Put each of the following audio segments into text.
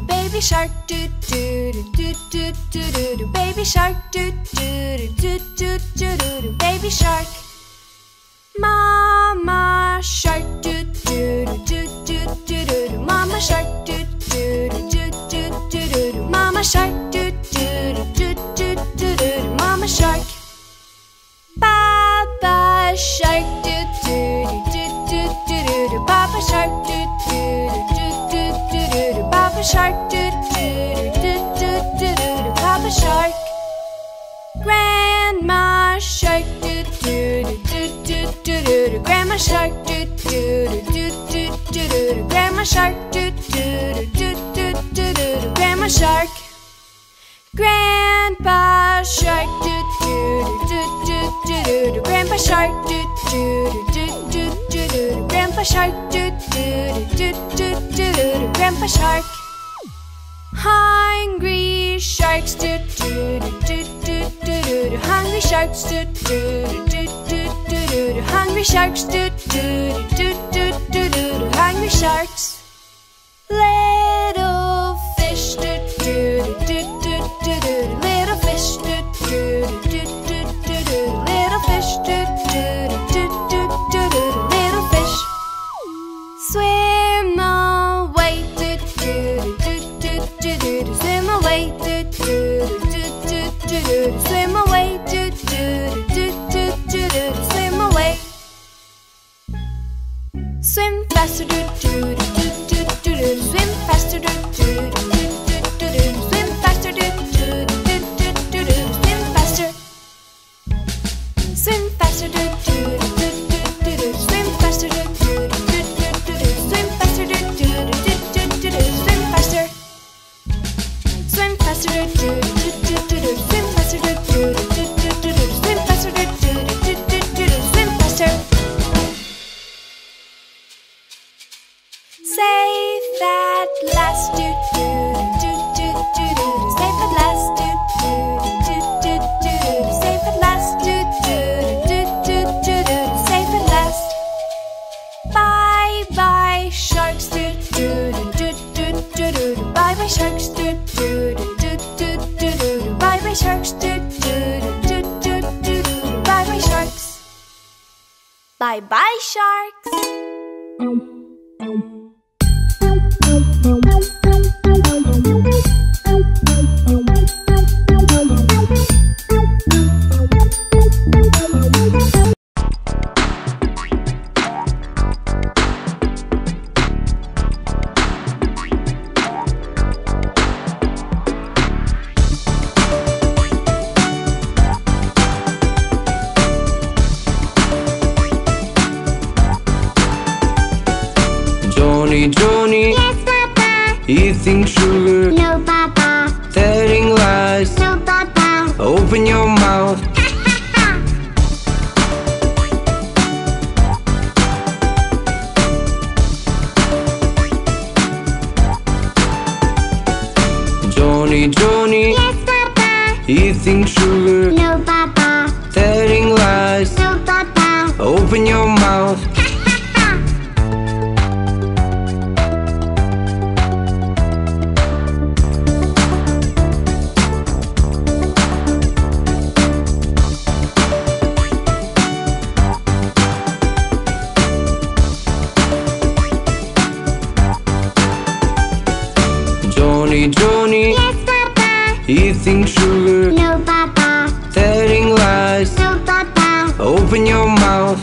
Baby shark, do do do do do do do do. Baby shark, do do do do do do do. Baby shark. Mama shark, do do do do do do do. Mama shark, do do do do do do do. Mama shark, do do do do do do. Mama shark. Papa shark, do do do do do do do. Papa shark, do do do do do do do. Papa shark, do do do do do do. Papa shark. Grandma shark, do do do do do do do. Grandma shark, do do do do do do. Grandma shark, do do do do do do. Grandma shark. Grandpa shark, do do do do do do. Grandpa shark, do do do do do do. Grandpa shark, do do do do do do. Grandpa shark. Hungry sharks, do do do do do do. Hungry sharks, do do do do do do. Hungry sharks, do do do do do do. Hungry sharks. Little fish, do do do do do do. Little fish, do do do do do do. Little fish, do do do do do do. Little fish. Swim away, do do do do do do. Swim away, do do do do do do. Swim away, do do do do do do. Swim away. Swim faster, do do do do do do. Swim faster, do do do do do do. Swim faster, do do do do do do. Swim faster. Swim faster, do do do do do do. Swim faster, do do do do do. Swim faster, do do do do do. Swim faster. Swim faster, do do do do do. Swim faster, do do do do do. Swim faster, do do do do do. Swim faster. Safe at last, do do do do do do. Safe at last, do do do do do do. Safe at last, do do do do do do. Safe at last. Bye bye sharks, do do do do do do. Bye bye sharks, do do do do do do. Bye bye sharks, do do do do do do. Bye bye sharks. Bye bye sharks. Johnny, yes, Papa. eating sugar, No, Papa. telling lies. No, Papa. Open your mouth. Johnny, Yes, Papa. eating sugar, No, Papa. telling lies. No, Papa. Open your mouth. Johnny, Yes, Papa. eating sugar, No, Papa. telling lies. No, Papa. Open your mouth.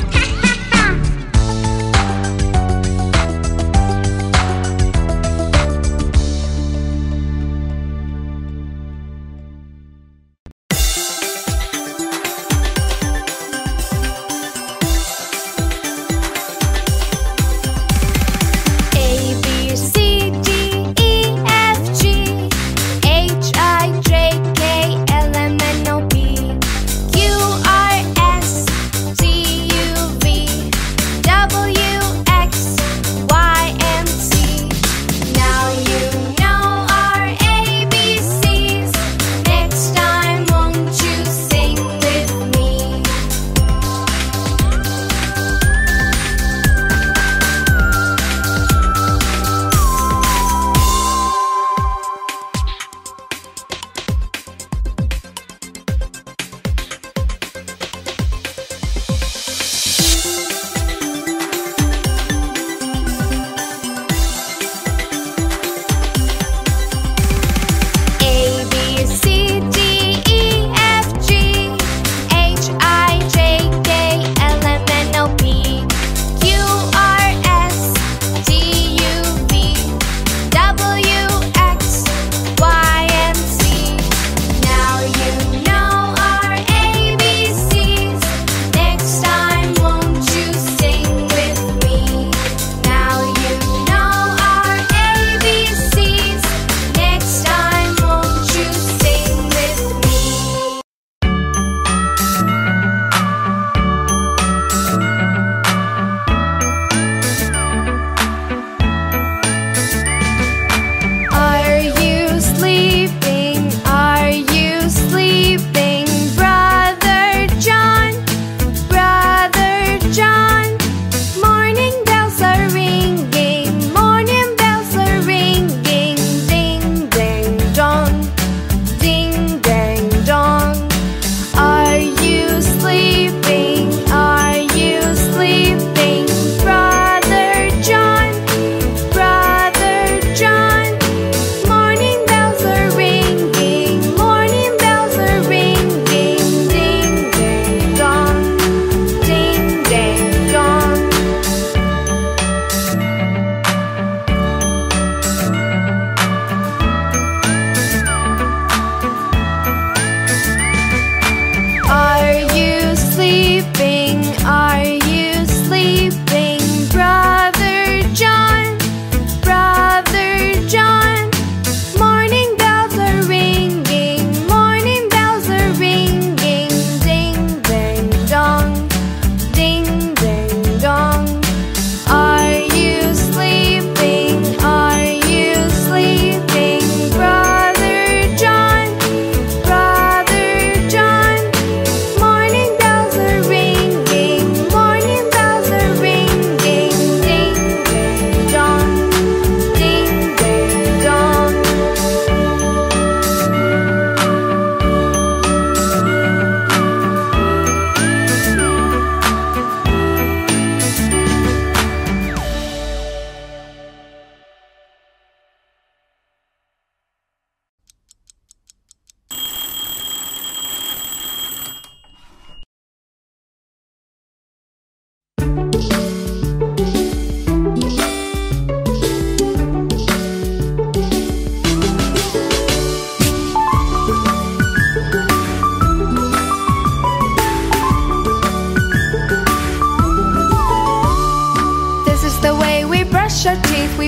Q R S T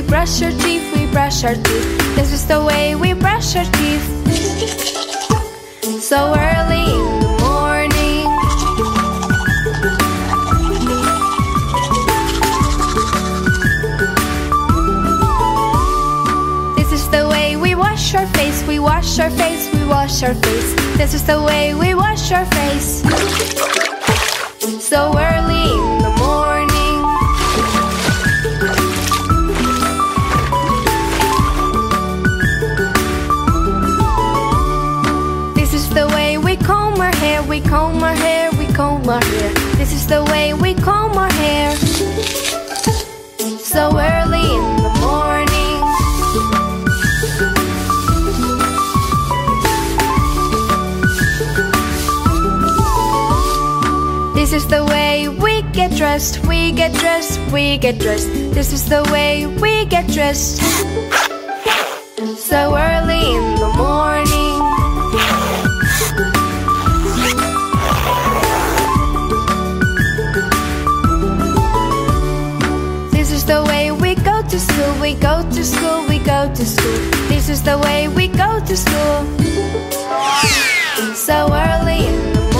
brush our teeth, we brush our teeth. This is the way we brush our teeth. So early in the morning. This is the way we wash our face, we wash our face, we wash our face. This is the way we wash our face. So early in the morning. This is the way we comb our hair, we comb our hair, we comb our hair. This is the way we comb our hair. So early in the morning. This is the way we get dressed, we get dressed, we get dressed. This is the way we get dressed. So early in the morning. This is the way we go to school, we go to school, we go to school. This is the way we go to school. So early in the morning.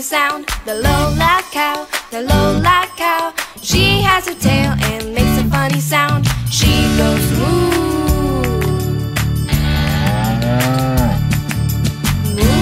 Sound. The Lola cow, the Lola cow. She has a tail and makes a funny sound. She goes moo, moo.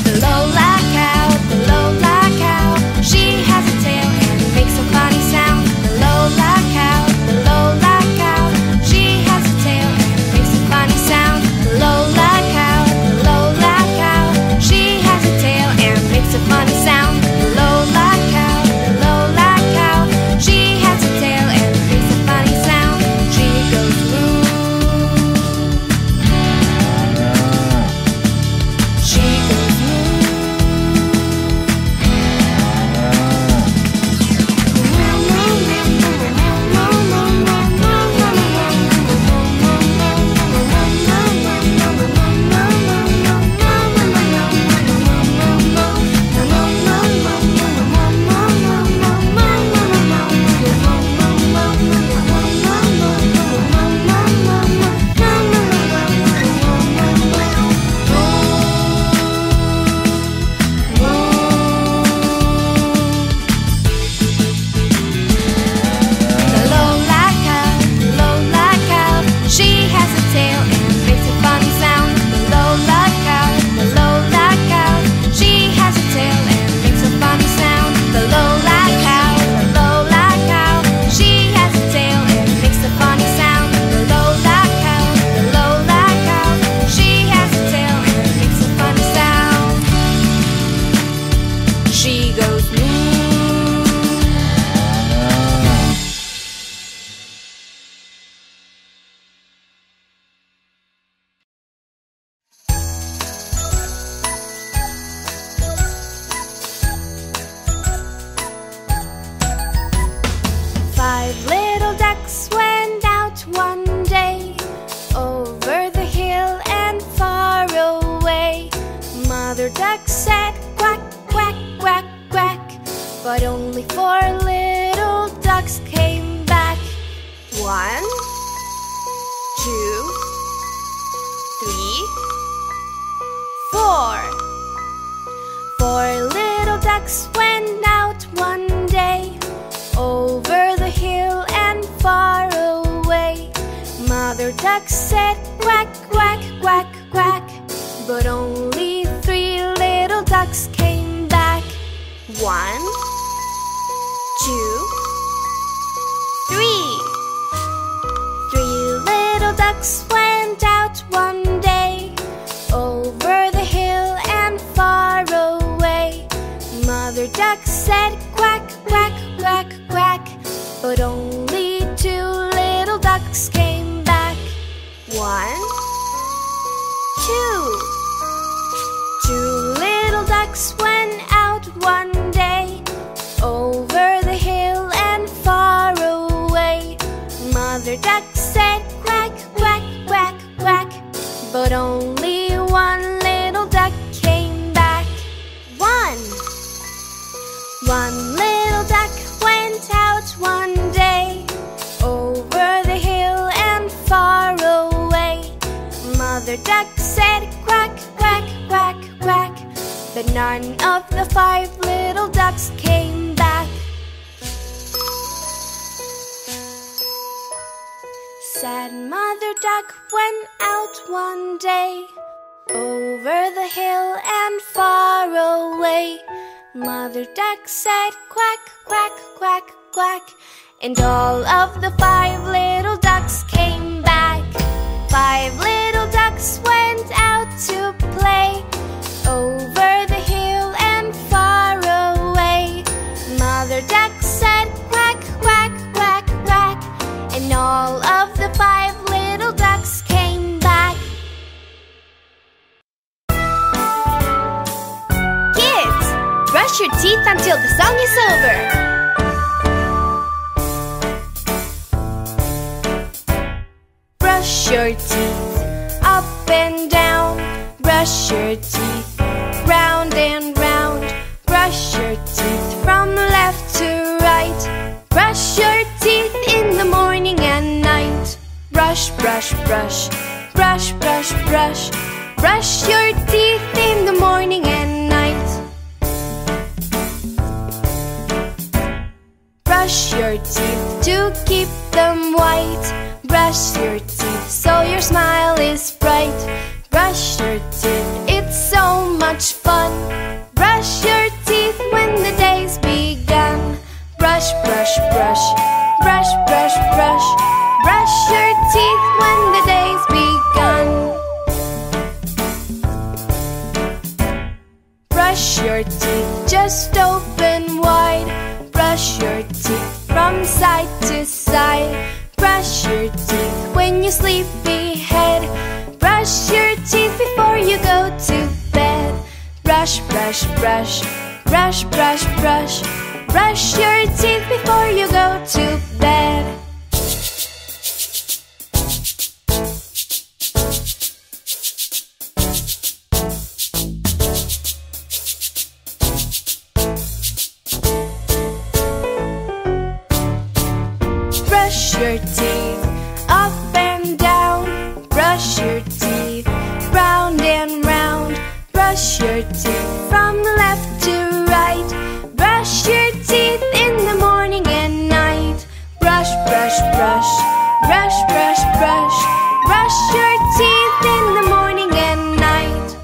The Lola cow, the Lola cow. She has a tail and makes a funny sound. The Lola cow, the Lola cow. She has a tail and makes a funny sound. Lola cow, Lola cow. She has a tail and makes a funny sound. Lola cow, Lola cow. She has a tail and makes a funny sound. She goes moo. She goes moo. She goes moo. 5 little ducks went out one day, over the hill and far away. Mother duck said quack, quack, quack, quack, but only 4 little ducks came back. 1, 2, 3, 4. 4 little ducks went out one day, over the hill and far away. Mother duck said quack, quack, quack, quack, but only 3 little ducks came back. 1, 2, 3. 3 said quack, quack, quack, quack, but none of the 5 little ducks came back. Sad Mother Duck went out one day, over the hill and far away. Mother Duck said quack, quack, quack, quack, and all of the 5 little ducks came back. 5 little ducks went out to play, over the hill and far away. Mother Duck said quack, quack, quack, quack, and all of the 5 little ducks came back. Kids, brush your teeth until the song is over. Brush your teeth up and down. Brush your teeth round and round. Brush your teeth from left to right. Brush your teeth in the morning and night. Brush, brush, brush, brush, brush, brush. Brush your teeth in the morning and night. Brush your teeth to keep them white. Brush your teeth so your smile is bright. Brush your teeth, it's so much fun. Brush your teeth when the day's begun. Brush, brush, brush, brush, brush, brush. Brush your teeth when the day's begun. Brush your teeth, just open wide. Brush your teeth from side to side. Brush your teeth when you sleepyhead. Brush your teeth before you go to bed. Brush, brush, brush, brush, brush, brush. Brush your teeth before you go to bed. Brush your teeth up and down. Brush your teeth round and round. Brush your teeth from left to right. Brush your teeth in the morning and night. Brush, brush, brush, brush, brush, brush. Brush your teeth in the morning and night.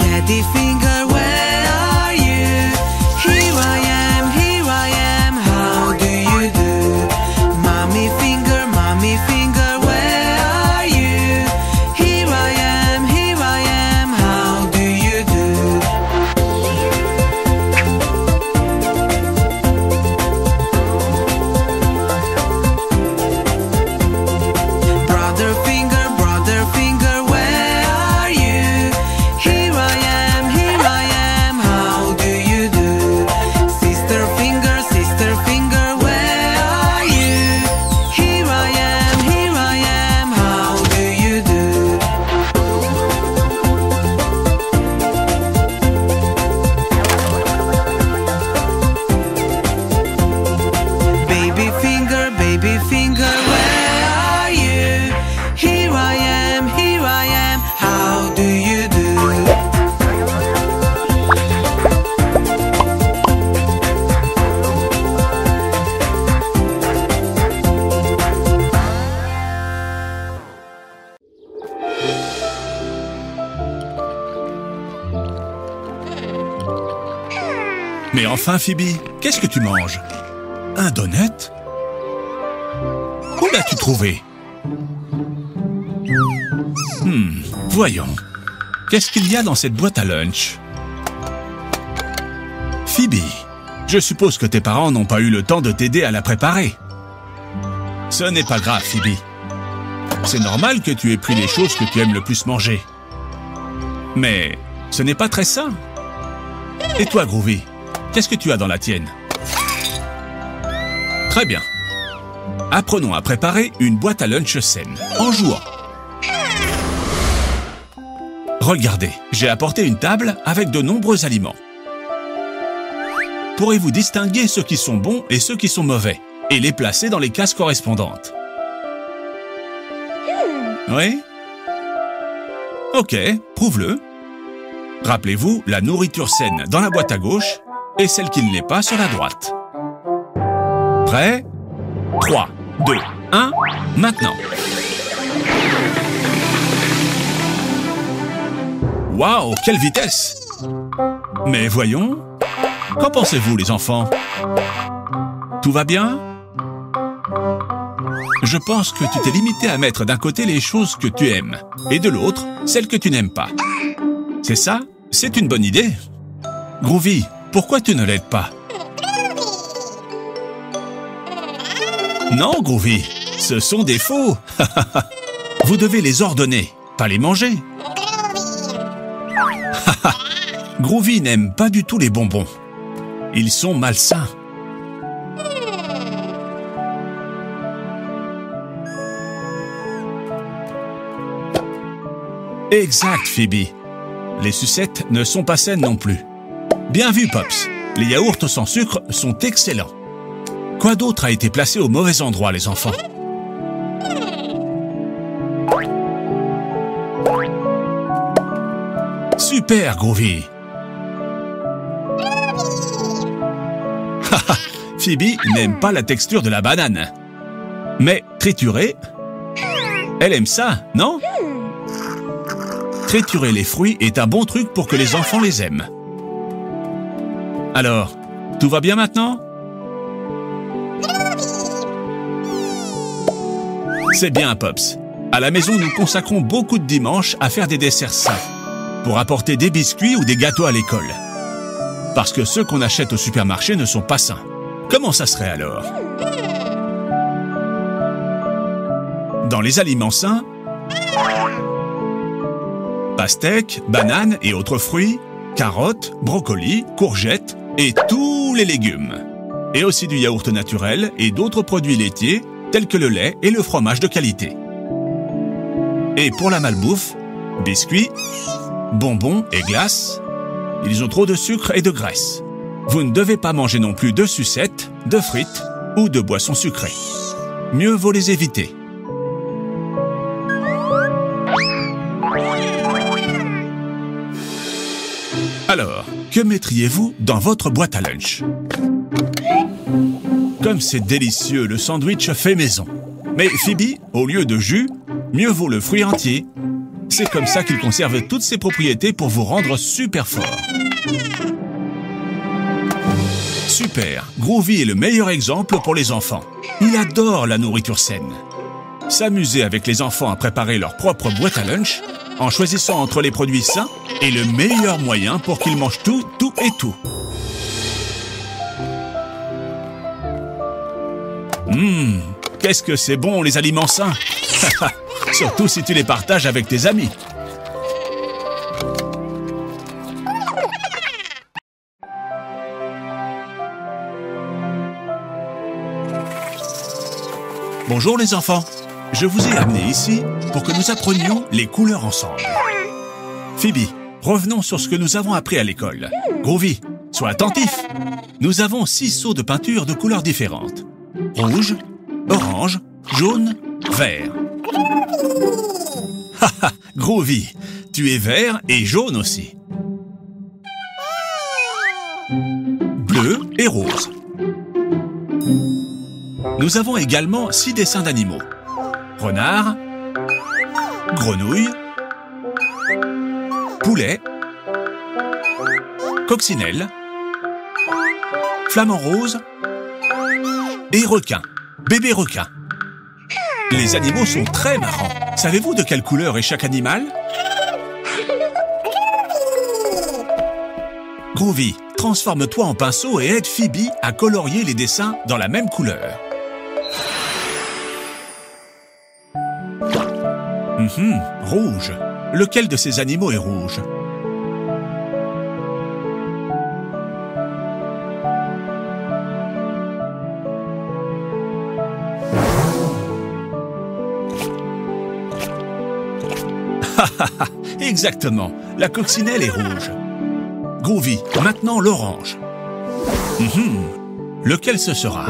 Daddy finger, where are you? Here I am, how do you do? Mommy finger, where are you? Here I am, how do you do? Brother finger, where are you? Here I am, how do you do? Sister finger, where are you? Here I am, how do you do? Baby finger, where are you? Here I am, how do you do? Mais enfin, Phoebe, qu'est-ce que tu manges? Un donut? Où l'as-tu trouvé? Voyons. Qu'est-ce qu'il y a dans cette boîte à lunch? Phoebe, je suppose que tes parents n'ont pas eu le temps de t'aider à la préparer. Ce n'est pas grave, Phoebe. C'est normal que tu aies pris les choses que tu aimes le plus manger. Mais ce n'est pas très sain. Et toi, Groovy, qu'est-ce que tu as dans la tienne? Très bien. Apprenons à préparer une boîte à lunch saine, en jouant. Regardez, j'ai apporté une table avec de nombreux aliments. Pourrez-vous distinguer ceux qui sont bons et ceux qui sont mauvais, et les placer dans les cases correspondantes? Oui? Ok, prouve-le. Rappelez-vous, la nourriture saine dans la boîte à gauche et celle qui ne l'est pas sur la droite. Prêt? 3, 2, 1, maintenant. Waouh, quelle vitesse! Mais voyons, qu'en pensez-vous les enfants? Tout va bien? Je pense que tu t'es limité à mettre d'un côté les choses que tu aimes et de l'autre, celles que tu n'aimes pas. C'est ça? C'est une bonne idée. Groovy, pourquoi tu ne l'aides pas? Non, Groovy, ce sont des faux. Vous devez les ordonner, pas les manger. Groovy n'aime pas du tout les bonbons. Ils sont malsains. Exact, Phoebe. Les sucettes ne sont pas saines non plus. Bien vu, Pops. Les yaourts sans sucre sont excellents. Quoi d'autre a été placé au mauvais endroit, les enfants? Super, Groovy. Phoebe n'aime pas la texture de la banane. Mais triturée, elle aime ça, non? Triturer les fruits est un bon truc pour que les enfants les aiment. Alors, tout va bien maintenant? C'est bien, Pops. À la maison, nous consacrons beaucoup de dimanches à faire des desserts sains, pour apporter des biscuits ou des gâteaux à l'école. Parce que ceux qu'on achète au supermarché ne sont pas sains. Comment ça serait alors? Dans les aliments sains, pastèques, bananes et autres fruits, carottes, brocolis, courgettes et tous les légumes. Et aussi du yaourt naturel et d'autres produits laitiers tels que le lait et le fromage de qualité. Et pour la malbouffe, biscuits, bonbons et glaces, ils ont trop de sucre et de graisse. Vous ne devez pas manger non plus de sucettes, de frites ou de boissons sucrées. Mieux vaut les éviter. Alors, que mettriez-vous dans votre boîte à lunch? Comme c'est délicieux, le sandwich fait maison. Mais Phoebe, au lieu de jus, mieux vaut le fruit entier. C'est comme ça qu'il conserve toutes ses propriétés pour vous rendre super fort. Super, Groovy est le meilleur exemple pour les enfants. Il adore la nourriture saine. S'amuser avec les enfants à préparer leur propre boîte à lunch, en choisissant entre les produits sains, est le meilleur moyen pour qu'ils mangent tout, tout et tout. Qu'est-ce que c'est bon les aliments sains. Surtout si tu les partages avec tes amis. Bonjour les enfants, je vous ai amenés ici pour que nous apprenions les couleurs ensemble. Phoebe, revenons sur ce que nous avons appris à l'école. Groovy, sois attentif. Nous avons 6 seaux de peinture de couleurs différentes. Rouge, orange, jaune, vert. Haha, Groovy, tu es vert et jaune aussi. Bleu et rose. Nous avons également 6 dessins d'animaux. Renard, grenouille, poulet, coccinelle, flamant rose et requin, bébé requin. Les animaux sont très marrants. Savez-vous de quelle couleur est chaque animal? Groovy, transforme-toi en pinceau et aide Phoebe à colorier les dessins dans la même couleur. Rouge. Lequel de ces animaux est rouge? Exactement, la coccinelle est rouge. Groovy, maintenant l'orange. Lequel ce sera?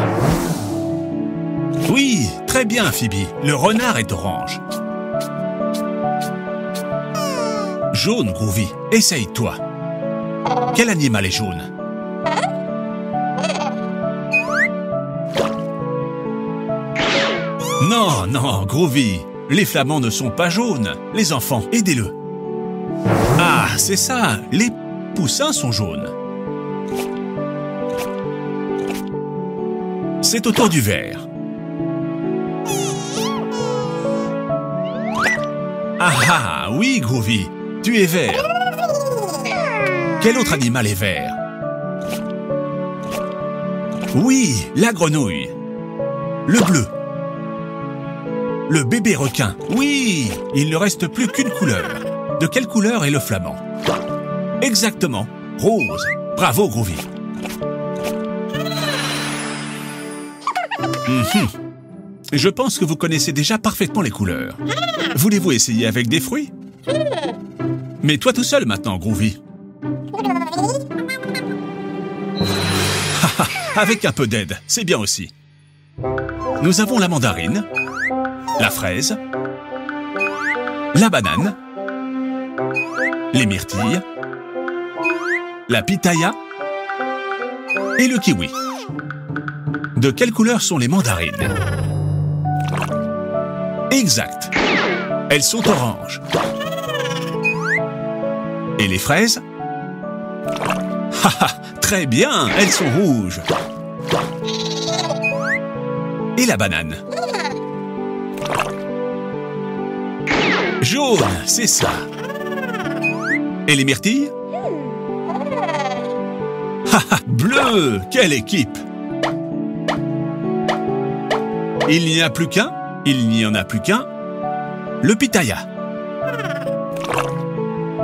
Oui, très bien Phoebe, le renard est orange. Jaune, Groovy, essaye-toi. Quel animal est jaune? Non, non, Groovy, les flamands ne sont pas jaunes. Les enfants, aidez-le. Ah, c'est ça, les poussins sont jaunes. C'est au tour du vert. Ah ah, oui, Groovy, tu es vert. Quel autre animal est vert? Oui, la grenouille. Le bleu. Le bébé requin. Oui, il ne reste plus qu'une couleur. De quelle couleur est le flamand? Exactement, rose. Bravo, Groovy. Je pense que vous connaissez déjà parfaitement les couleurs. Voulez-vous essayer avec des fruits? Mais toi tout seul maintenant, Groovy. Avec un peu d'aide, c'est bien aussi. Nous avons la mandarine, la fraise, la banane, les myrtilles, la pitaya et le kiwi. De quelle couleur sont les mandarines? Exact. Elles sont oranges. Et les fraises? Haha, très bien, elles sont rouges. Et la banane? Jaune, c'est ça. Et les myrtilles? Haha, bleu, quelle équipe! Il n'y a plus qu'un? Il n'y en a plus qu'un. Le pitaya.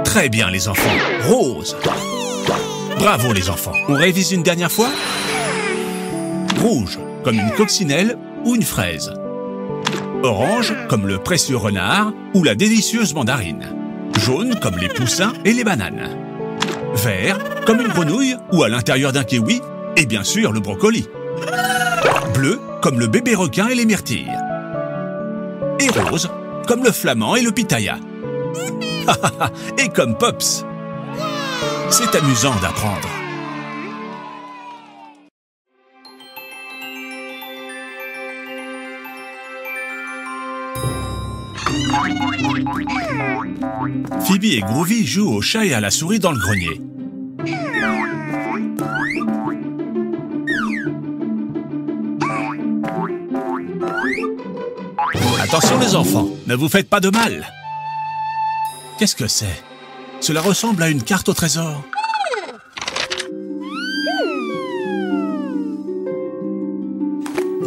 Très bien, les enfants. Rose. Bravo, les enfants. On révise une dernière fois? Rouge, comme une coccinelle ou une fraise. Orange, comme le précieux renard ou la délicieuse mandarine. Jaune, comme les poussins et les bananes. Vert, comme une grenouille ou à l'intérieur d'un kiwi. Et bien sûr, le brocoli. Bleu, comme le bébé requin et les myrtilles. Et rose, comme le flamand et le pitaya. Et comme Pops. C'est amusant d'apprendre. Phoebe et Groovy jouent au chat et à la souris dans le grenier. Attention les enfants, ne vous faites pas de mal. Qu'est-ce que c'est? Cela ressemble à une carte au trésor.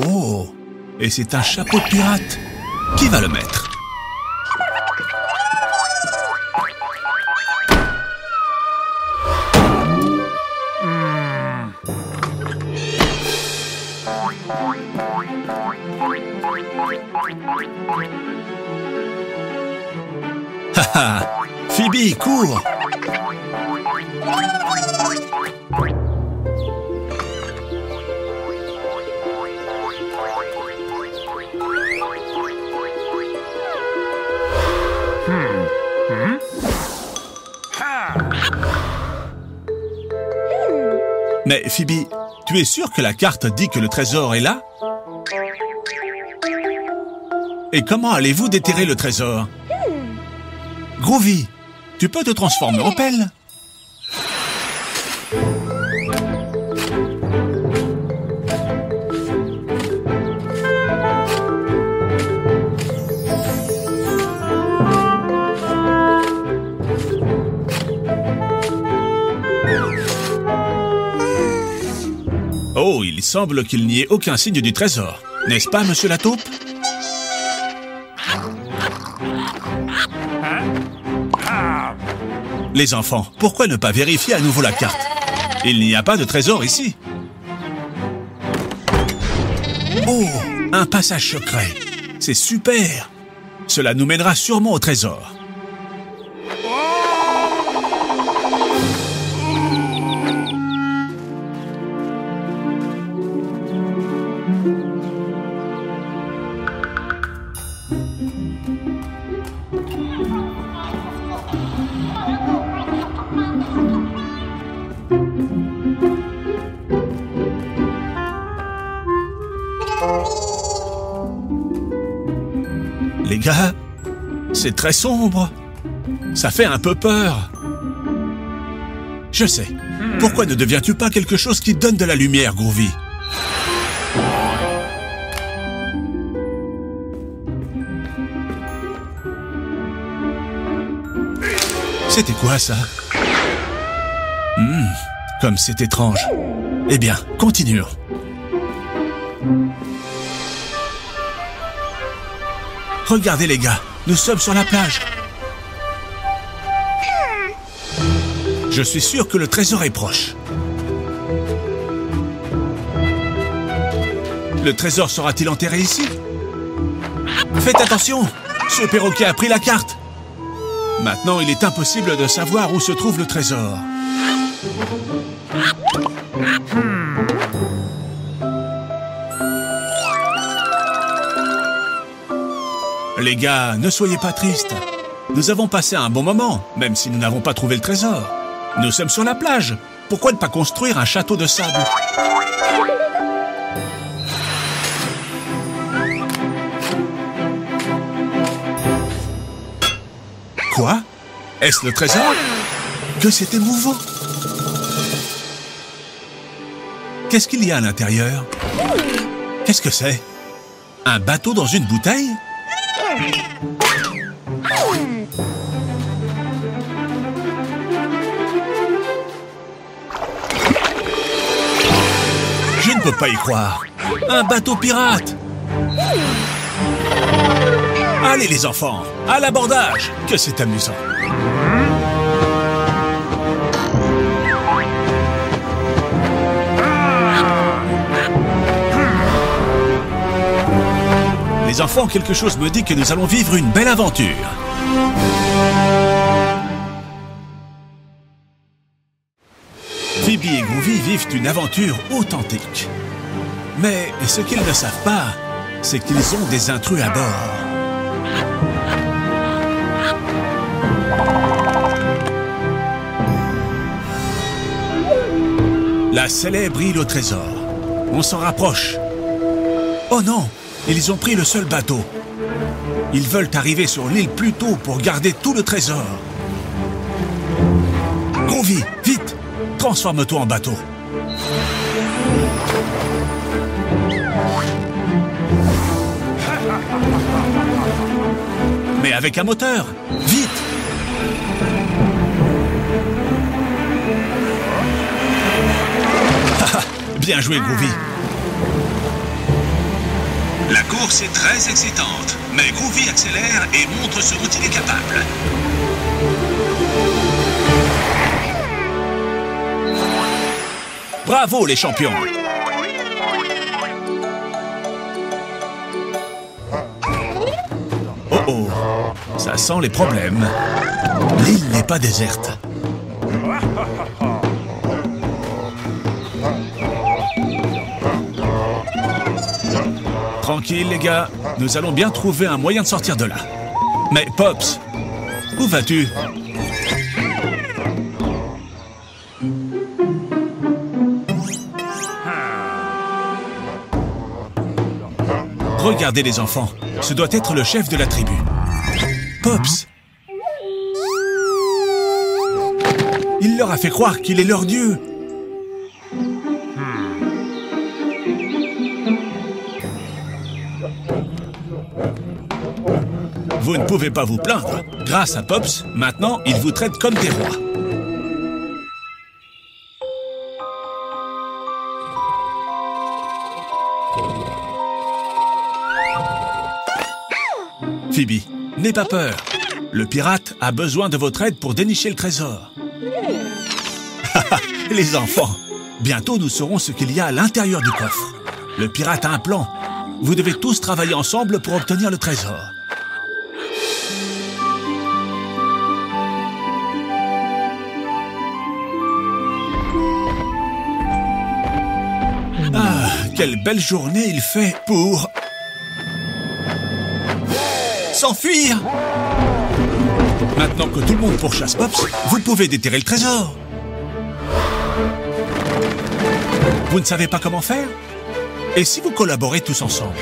Oh, et c'est un chapeau de pirate. Qui va le mettre? Haha, Phoebe, cours! Mais Phoebe, tu es sûre que la carte dit que le trésor est là? Et comment allez-vous déterrer le trésor? Groovy, tu peux te transformer en pelle? Oh, il semble qu'il n'y ait aucun signe du trésor. N'est-ce pas, monsieur la taupe? Les enfants, pourquoi ne pas vérifier à nouveau la carte? Il n'y a pas de trésor ici. Oh, un passage secret. C'est super. Cela nous mènera sûrement au trésor. Les gars, c'est très sombre. Ça fait un peu peur. Je sais. Pourquoi ne deviens-tu pas quelque chose qui donne de la lumière, Groovy? C'était quoi, ça? Comme c'est étrange. Eh bien, continuons. Regardez, les gars, nous sommes sur la plage. Je suis sûr que le trésor est proche. Le trésor sera-t-il enterré ici? Faites attention! Ce perroquet a pris la carte. Maintenant, il est impossible de savoir où se trouve le trésor. Les gars, ne soyez pas tristes. Nous avons passé un bon moment, même si nous n'avons pas trouvé le trésor. Nous sommes sur la plage. Pourquoi ne pas construire un château de sable? Quoi? Est-ce le trésor? Que c'est émouvant! Qu'est-ce qu'il y a à l'intérieur? Qu'est-ce que c'est? Un bateau dans une bouteille? Je ne peux pas y croire. Un bateau pirate! Allez les enfants, à l'abordage! Que c'est amusant! Les enfants, quelque chose me dit que nous allons vivre une belle aventure. Phoebe et Groovy vivent une aventure authentique. Mais ce qu'ils ne savent pas, c'est qu'ils ont des intrus à bord. La célèbre île au trésor. On s'en rapproche. Oh non! Ils ont pris le seul bateau. Ils veulent arriver sur l'île plus tôt pour garder tout le trésor. Groovy, vite! Transforme-toi en bateau. Mais avec un moteur. Vite! Bien joué, Groovy. La course est très excitante, mais Groovy accélère et montre ce dont il est capable. Bravo les champions! Oh oh, ça sent les problèmes. L'île n'est pas déserte. Tranquille les gars, nous allons bien trouver un moyen de sortir de là. Mais Pops, où vas-tu? Regardez les enfants, ce doit être le chef de la tribu. Pops! Il leur a fait croire qu'il est leur dieu. Vous ne pouvez pas vous plaindre. Grâce à Pops, maintenant, il vous traite comme des rois. Phoebe, n'aie pas peur. Le pirate a besoin de votre aide pour dénicher le trésor. Les enfants, bientôt nous saurons ce qu'il y a à l'intérieur du coffre. Le pirate a un plan. Vous devez tous travailler ensemble pour obtenir le trésor. Ah, quelle belle journée il fait pour... s'enfuir! Maintenant que tout le monde pourchasse Pops, vous pouvez déterrer le trésor. Vous ne savez pas comment faire? Et si vous collaborez tous ensemble?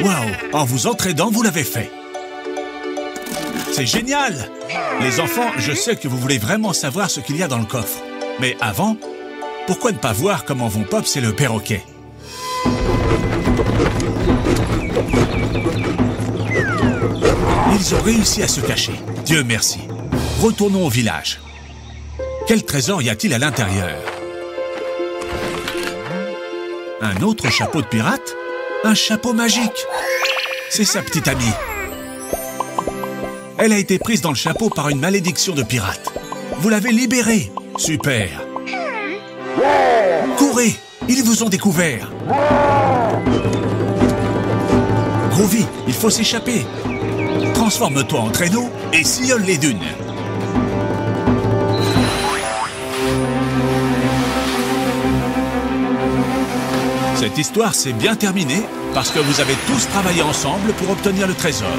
Waouh! En vous entraînant, vous l'avez fait. C'est génial! Les enfants, je sais que vous voulez vraiment savoir ce qu'il y a dans le coffre. Mais avant, pourquoi ne pas voir comment vont Pops et le perroquet? Ils ont réussi à se cacher. Dieu merci. Retournons au village. Quel trésor y a-t-il à l'intérieur? Un autre chapeau de pirate? Un chapeau magique. C'est sa petite amie. Elle a été prise dans le chapeau par une malédiction de pirate. Vous l'avez libérée. Super. Courez, ils vous ont découvert. Groovy, il faut s'échapper. Transforme-toi en traîneau et sillonne les dunes. Cette histoire s'est bien terminée parce que vous avez tous travaillé ensemble pour obtenir le trésor.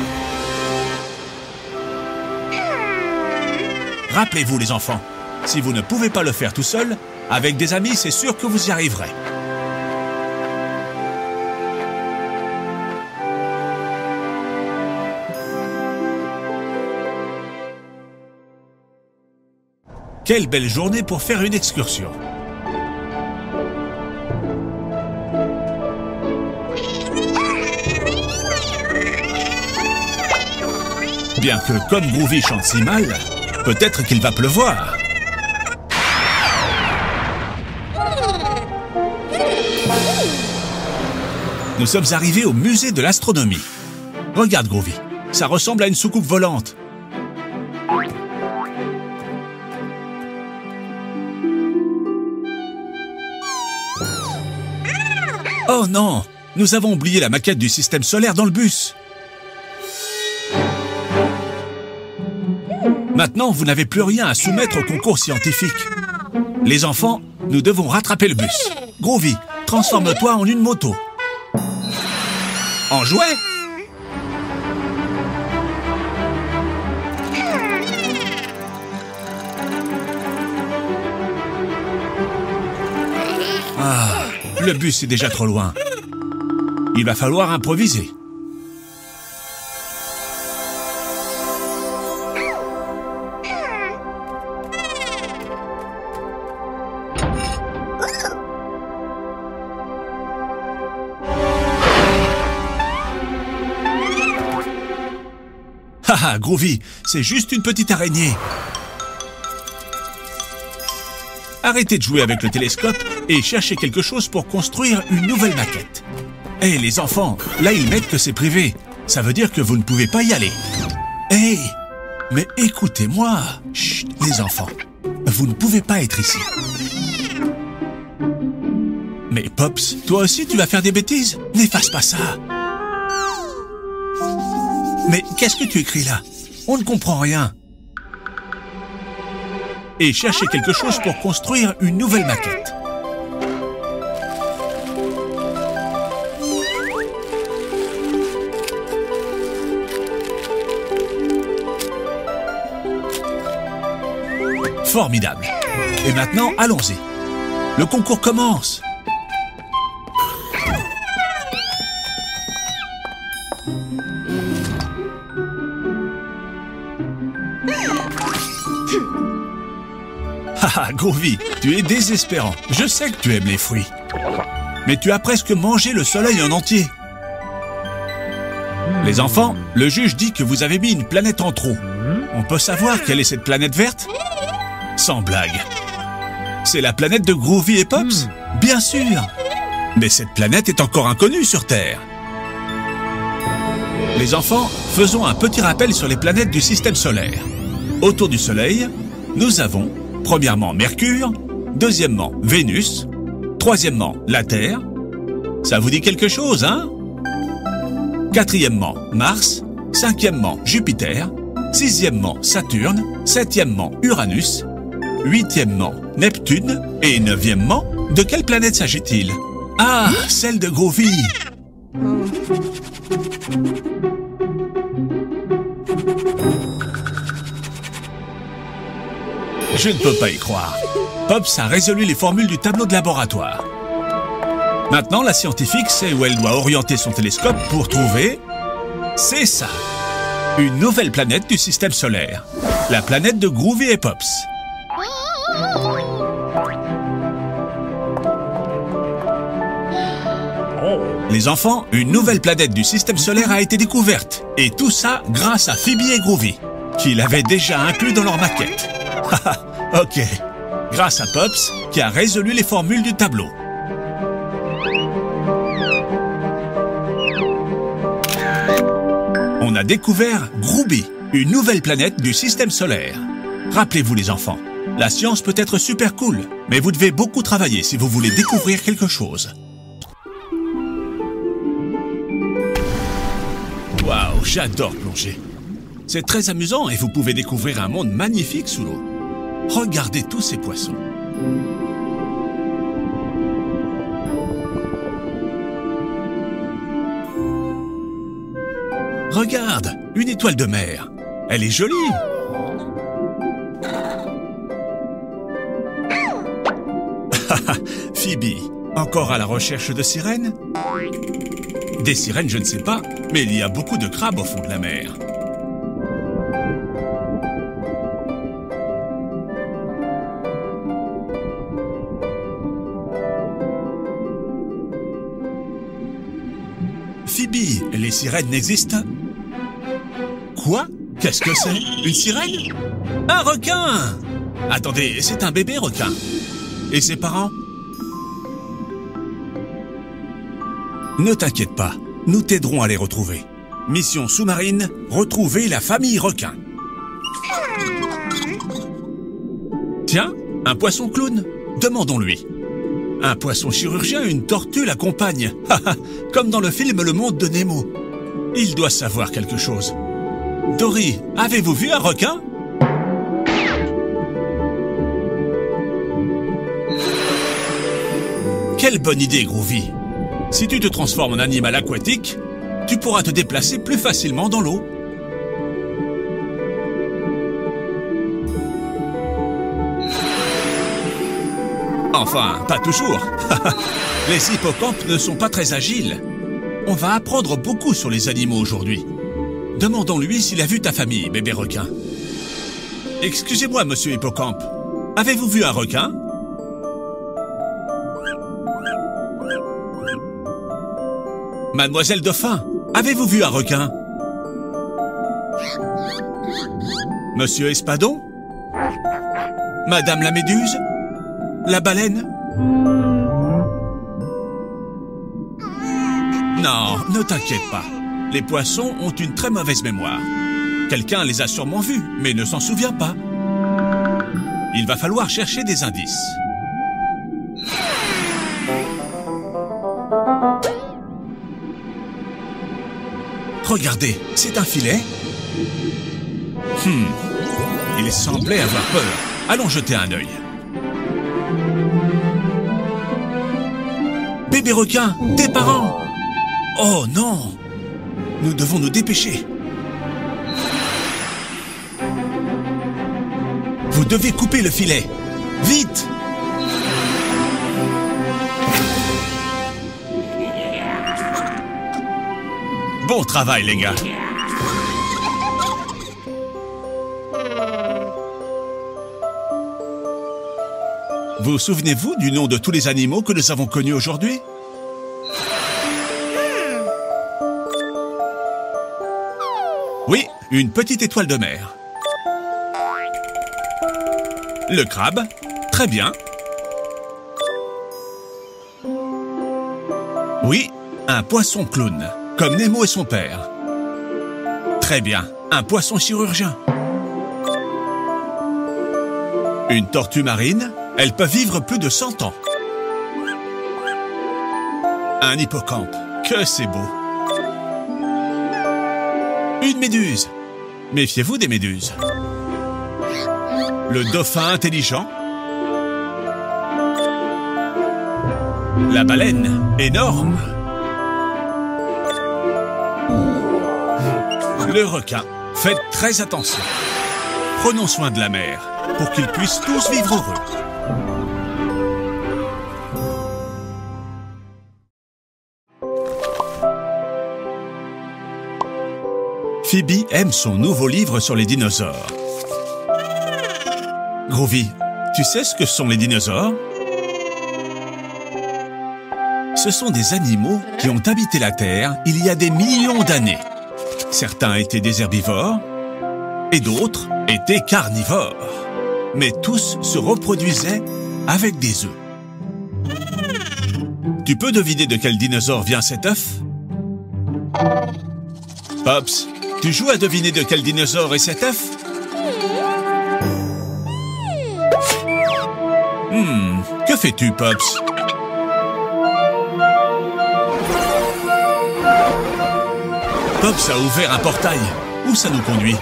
Rappelez-vous les enfants, si vous ne pouvez pas le faire tout seul, avec des amis, c'est sûr que vous y arriverez. Quelle belle journée pour faire une excursion. Bien que comme Groovy chante si mal, peut-être qu'il va pleuvoir. Nous sommes arrivés au musée de l'astronomie. Regarde Groovy, ça ressemble à une soucoupe volante. Oh non, nous avons oublié la maquette du système solaire dans le bus. Maintenant, vous n'avez plus rien à soumettre au concours scientifique. Les enfants, nous devons rattraper le bus. Groovy, transforme-toi en une moto. En jouet? Ah, le bus est déjà trop loin. Il va falloir improviser. Haha, Groovy, c'est juste une petite araignée. Arrêtez de jouer avec le télescope et cherchez quelque chose pour construire une nouvelle maquette. Hé, les enfants, là ils mettent que c'est privé. Ça veut dire que vous ne pouvez pas y aller. Hé, mais écoutez-moi. Chut, les enfants, vous ne pouvez pas être ici. Mais Pops, toi aussi tu vas faire des bêtises? N'efface pas ça. Mais qu'est-ce que tu écris là? On ne comprend rien. Et cherchez quelque chose pour construire une nouvelle maquette. Formidable. Et maintenant, allons-y. Le concours commence. Haha, Groovy, tu es désespérant. Je sais que tu aimes les fruits. Mais tu as presque mangé le soleil en entier. Les enfants, le juge dit que vous avez mis une planète en trop. On peut savoir quelle est cette planète verte? Sans blague. C'est la planète de Groovy et Pops? Bien sûr. Mais cette planète est encore inconnue sur Terre. Les enfants, faisons un petit rappel sur les planètes du système solaire. Autour du Soleil, nous avons premièrement Mercure, deuxièmement Vénus, troisièmement la Terre. Ça vous dit quelque chose, hein? Quatrièmement Mars, cinquièmement Jupiter, sixièmement Saturne, septièmement Uranus, Huitièmement, Neptune. Et neuvièmement, de quelle planète s'agit-il? Ah, celle de Groovy. Je ne peux pas y croire. Pops a résolu les formules du tableau de laboratoire. Maintenant, la scientifique sait où elle doit orienter son télescope pour trouver... C'est ça! Une nouvelle planète du système solaire. La planète de Groovy et Pops. Les enfants, une nouvelle planète du système solaire a été découverte. Et tout ça grâce à Phoebe et Groovy, qui l'avaient déjà inclus dans leur maquette. Ok. Grâce à Pops, qui a résolu les formules du tableau. On a découvert Groovy, une nouvelle planète du système solaire. Rappelez-vous les enfants, la science peut être super cool, mais vous devez beaucoup travailler si vous voulez découvrir quelque chose. Waouh, j'adore plonger. C'est très amusant et vous pouvez découvrir un monde magnifique sous l'eau. Regardez tous ces poissons. Regarde, une étoile de mer. Elle est jolie. Phoebe, encore à la recherche de sirènes? Des sirènes, je ne sais pas, mais il y a beaucoup de crabes au fond de la mer. Phoebe, les sirènes n'existent? Quoi? Qu'est-ce que c'est? Une sirène? Un requin! Attendez, c'est un bébé requin. Et ses parents? Ne t'inquiète pas, nous t'aiderons à les retrouver. Mission sous-marine, retrouver la famille requin. Tiens, un poisson clown, demandons-lui. Un poisson chirurgien, une tortue l'accompagne. Comme dans le film Le Monde de Nemo. Il doit savoir quelque chose. Dory, avez-vous vu un requin? Quelle bonne idée, Groovy. Si tu te transformes en animal aquatique, tu pourras te déplacer plus facilement dans l'eau. Enfin, pas toujours. Les hippocampes ne sont pas très agiles. On va apprendre beaucoup sur les animaux aujourd'hui. Demandons-lui s'il a vu ta famille, bébé requin. Excusez-moi, monsieur Hippocampe. Avez-vous vu un requin? Mademoiselle Dauphin, avez-vous vu un requin? Monsieur Espadon? Madame la Méduse? La baleine? Non, ne t'inquiète pas. Les poissons ont une très mauvaise mémoire. Quelqu'un les a sûrement vus, mais ne s'en souvient pas. Il va falloir chercher des indices. Regardez, c'est un filet. Il semblait avoir peur. Allons jeter un œil. Bébé requin, tes parents! Oh non! Nous devons nous dépêcher. Vous devez couper le filet. Vite! Bon travail, les gars. Vous souvenez-vous du nom de tous les animaux que nous avons connus aujourd'hui? Oui, une petite étoile de mer. Le crabe, très bien. Oui, un poisson clown, comme Nemo et son père. Très bien, un poisson chirurgien. Une tortue marine, elles peuvent vivre plus de 100 ans. Un hippocampe, que c'est beau. Une méduse. Méfiez-vous des méduses. Le dauphin intelligent. La baleine énorme. Le requin. Faites très attention. Prenons soin de la mer pour qu'ils puissent tous vivre heureux. Phoebe aime son nouveau livre sur les dinosaures. Groovy, tu sais ce que sont les dinosaures? Ce sont des animaux qui ont habité la Terre il y a des millions d'années. Certains étaient des herbivores et d'autres étaient carnivores. Mais tous se reproduisaient avec des œufs. Tu peux deviner de quel dinosaure vient cet œuf? Pops, tu joues à deviner de quel dinosaure est cet œuf? Que fais-tu, Pops? Pops a ouvert un portail. Où ça nous conduit?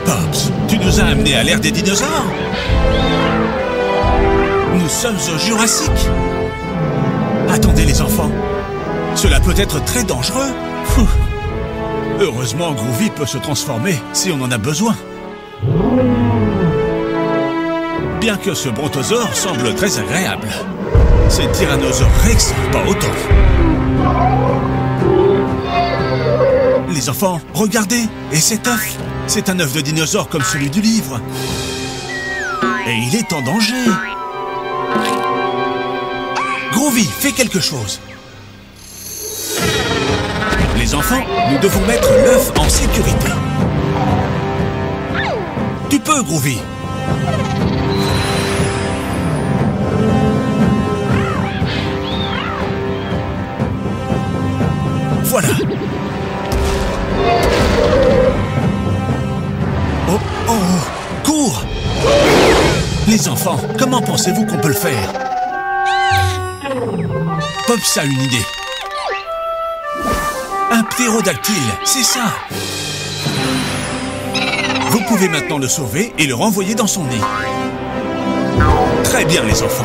Pops, tu nous as amenés à l'ère des dinosaures? Nous sommes au Jurassique. Attendez les enfants, cela peut être très dangereux. Heureusement, Groovy peut se transformer si on en a besoin. Bien que ce brontosaure semble très agréable, ces tyrannosaures rex pas autant. Les enfants, regardez, et cet œuf, c'est un œuf de dinosaure comme celui du livre. Et il est en danger. Groovy, fais quelque chose. Les enfants, nous devons mettre l'œuf en sécurité. Tu peux, Groovy. Voilà. Oh, oh, cours! Les enfants, comment pensez-vous qu'on peut le faire? Pops a une idée. Un ptérodactyle, c'est ça. Vous pouvez maintenant le sauver et le renvoyer dans son nid. Très bien, les enfants.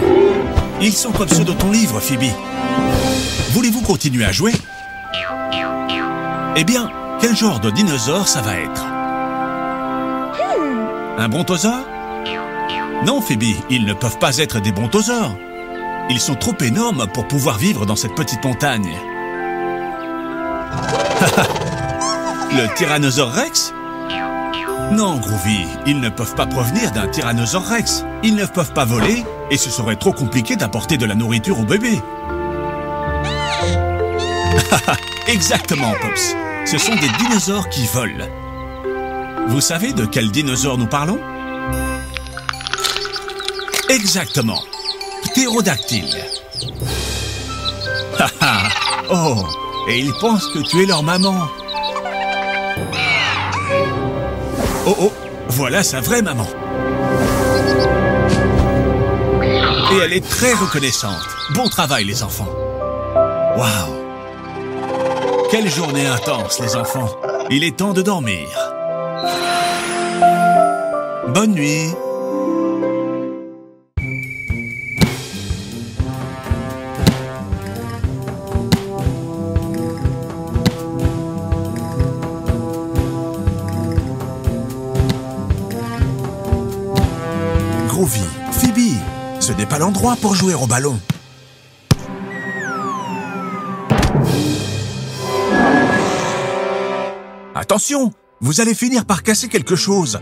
Ils sont comme ceux de ton livre, Phoebe. Voulez-vous continuer à jouer? Eh bien, quel genre de dinosaure ça va être? Un brontosaure? Non, Phoebe, ils ne peuvent pas être des brontosaures. Ils sont trop énormes pour pouvoir vivre dans cette petite montagne. Le tyrannosaure rex? Non, Groovy, ils ne peuvent pas provenir d'un tyrannosaure rex. Ils ne peuvent pas voler et ce serait trop compliqué d'apporter de la nourriture au bébé. Exactement, Pops. Ce sont des dinosaures qui volent. Vous savez de quel dinosaure nous parlons? Exactement. Ptérodactyle. Oh, et ils pensent que tu es leur maman. Oh, oh, voilà sa vraie maman. Et elle est très reconnaissante. Bon travail, les enfants. Waouh! Quelle journée intense, les enfants. Il est temps de dormir. Bonne nuit. Groovy, Phoebe, ce n'est pas l'endroit pour jouer au ballon. Attention, vous allez finir par casser quelque chose.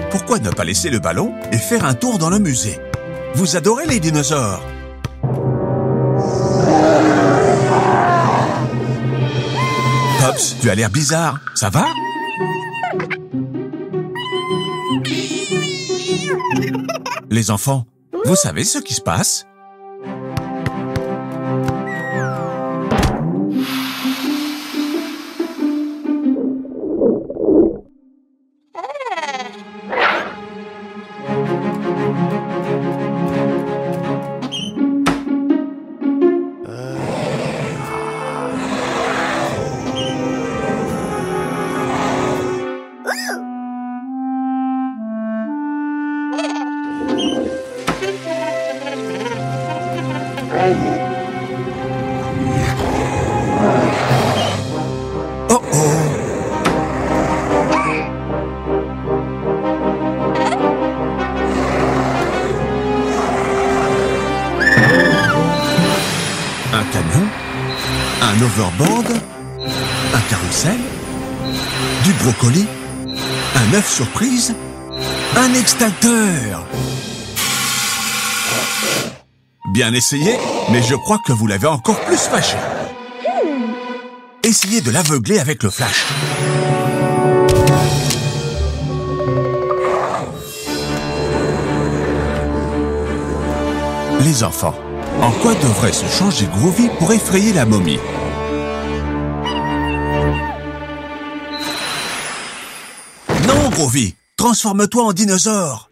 Pourquoi ne pas laisser le ballon et faire un tour dans le musée? Vous adorez les dinosaures. Pops, tu as l'air bizarre. Ça va? Les enfants, vous savez ce qui se passe? hoverboard, un carrousel, du brocoli, un œuf surprise, un extincteur. Bien essayé, mais je crois que vous l'avez encore plus fâché. Essayez de l'aveugler avec le flash. Les enfants, en quoi devrait se changer Groovy pour effrayer la momie? Non, Groovy, transforme-toi en dinosaure.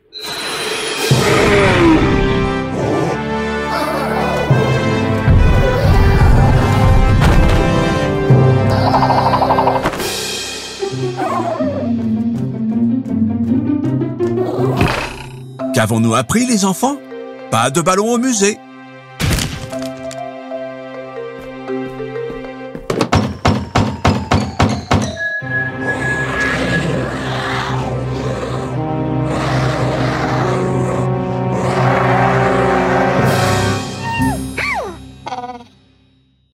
Qu'avons-nous appris, les enfants? Pas de ballon au musée.